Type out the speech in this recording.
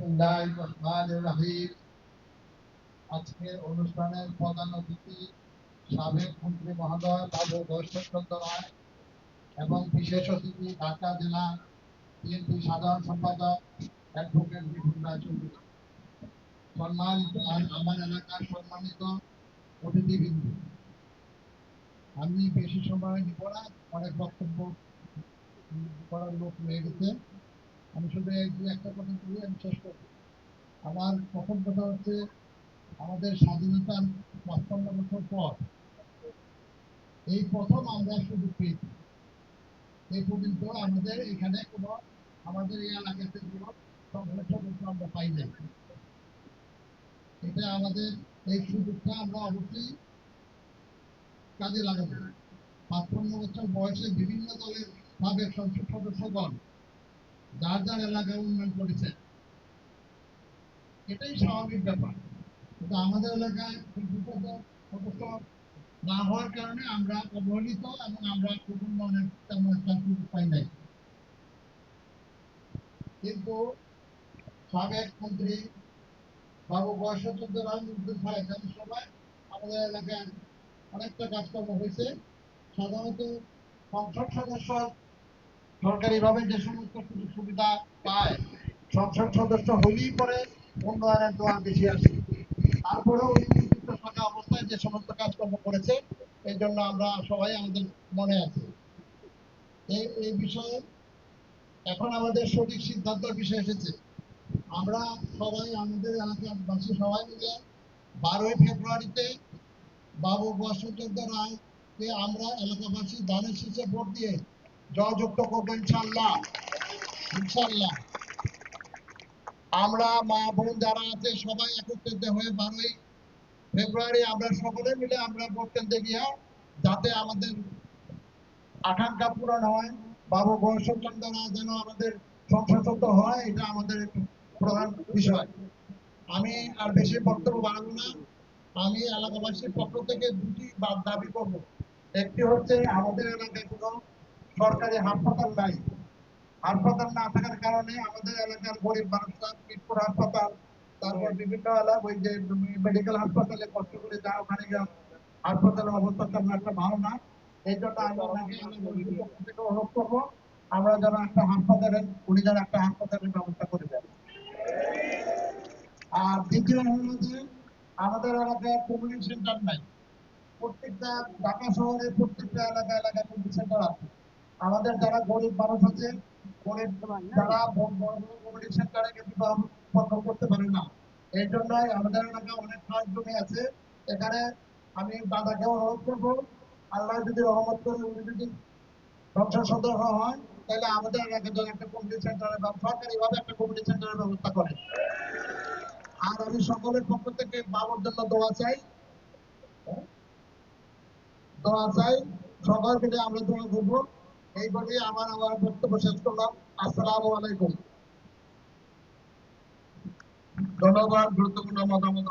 বিসমিল্লাহির রহমানির রহিম। আজকের অনুষ্ঠানের প্রধান অতিথি সাবেক মন্ত্রী মহোদয় বাবু বৈষ্ণবচন্দ্র রায় এবং বিশেষ অতিথি ঢাকা জেলা বিএনপি সাধারণ সম্পাদক অ্যাডভোকেট বিপুল রায় চৌধুরী। সম্মানিত আমার এলাকার সম্মানিত অতিথিবৃন্দ, আমি বেশি সময় নিব না, অনেক বক্তব্য করার লোক রয়ে গেছে। আমি শুধু একটা কথা বলি, আমি শেষ করব। আমার প্রথম কথা হচ্ছে, আমাদের স্বাধীনতার ৫৫ বছর পর এই প্রথম আমরা সুযোগ পেয়েছি। এই পর্যন্ত আমাদের এখানে কোনো আমাদের এই এলাকাতে কোনো সদস্য আমরা পাই নাই। এটা আমাদের এই সুযোগটা আমরা অবশ্যই কাজে লাগাবো। ৫৫ বছর বয়সে বিভিন্ন দলের সাবেক সংসদ সদস্যগণ যার যার এলাকায় উন্নয়ন করেছে, এটাই স্বাভাবিক ব্যাপার। কিন্তু আমাদের এলাকায় সদস্য না হওয়ার কারণে আমরা অবহেলিত এবং আমরা উন্নয়নের তেমন একটা সুযোগ পাই নাই। কিন্তু সাবেক মন্ত্রী বাবু বৈষ্ণবচন্দ্র রায় সবাই আমাদের এলাকায় অনেকটা কাজকর্ম হয়েছে। সাধারণত সংসদ সদস্য সরকারিভাবে যে সমস্ত সুযোগ সুবিধা পায়, সংসদ সদস্য হলেই পরে উন্নয়নের দোয়ার বেশি আসে। তারপরেও নির্দিষ্ট থাকা অবস্থায় যে সমস্ত কাজকর্ম করেছে, এই জন্য আমরা সবাই আমাদের মনে আছে। এই বিষয়ে এখন আমাদের সঠিক সিদ্ধান্তের বিষয় এসেছে। আমরা সবাই আমাদের এলাকাবাসী সবাই মিলে 12ই ফেব্রুয়ারিতে বাবু বৈষ্ণবচন্দ্র রায়কে আমরা এলাকাবাসী ধানের শীষে ভোট দিয়ে জয়যুক্ত করবো ইনশাল্লাহ। ইনশাল্লাহ আমরা মা বোন যারা আছে সবাই একত্রিত হয়ে 12ই ফেব্রুয়ারি আমরা সকলে মিলে আমরা ভোট কেন্দ্রে গিয়ে যাতে আমাদের আকাঙ্ক্ষা পূরণ হয়, বাবু বৈষ্ণবচন্দ্র রায় যেন আমাদের সংসদ হয়, এটা আমাদের প্রধান বিষয়। আমি আর বেশি বক্তব্য বাড়াবো না। আমি এলাকাবাসীর পক্ষ থেকে দুটি দাবি করব। একটি হচ্ছে, আমাদের এলাকায় কোনো সরকারি হাসপাতাল নাই। হাসপাতাল না থাকার কারণে আমাদের এলাকার গরিব মানুষরা মিরপুর হাসপাতাল, তারপর বিভিন্ন এলাকা ওই যে মেডিকেল হাসপাতালে কষ্ট করে যায়, ওখানে গিয়ে হাসপাতালের অবস্থা তেমন একটা ভালো না। এই জন্য আমি ওনাকে এলাকাবাসীর পক্ষ থেকে অনুরোধ করবো, আমরা যেন একটা হাসপাতালের উনি যেন একটা হাসপাতালের ব্যবস্থা করে দেন। আর দ্বিতীয় হলো যে, আমাদের এলাকায় কমিউনিটি সেন্টার নাই। প্রত্যেকটা ঢাকা শহরে প্রত্যেকটা এলাকায় কমিউনিটি সেন্টার আছে। আমাদের যারা গরিব মানুষ আছে, গরিব যারা কমিউনিটি সেন্টারে বিবাহ করতে পারে না, এই জন্যই আমাদের এলাকায় অনেক খাস জমি আছে। এখানে আমি দাদাকে অনুরোধ করবো, আল্লাহ যদি রহমত করে উনি যদি সংসদ সদস্য হয়, তাহলে আমাদের এলাকায় যেন একটা কমিউনিটি সেন্টারের সরকারিভাবে একটা কমিউনিটি সেন্টারের ব্যবস্থা করে। আর আমি সকলের পক্ষ থেকে বাবার জন্য দোয়া চাই, সবার মিলে আমরা দোয়া করবো। এই বলে আমার বক্তব্য শেষ করলাম। আসসালামু আলাইকুম। ধন্যবাদ। গুরুত্বপূর্ণ মতামত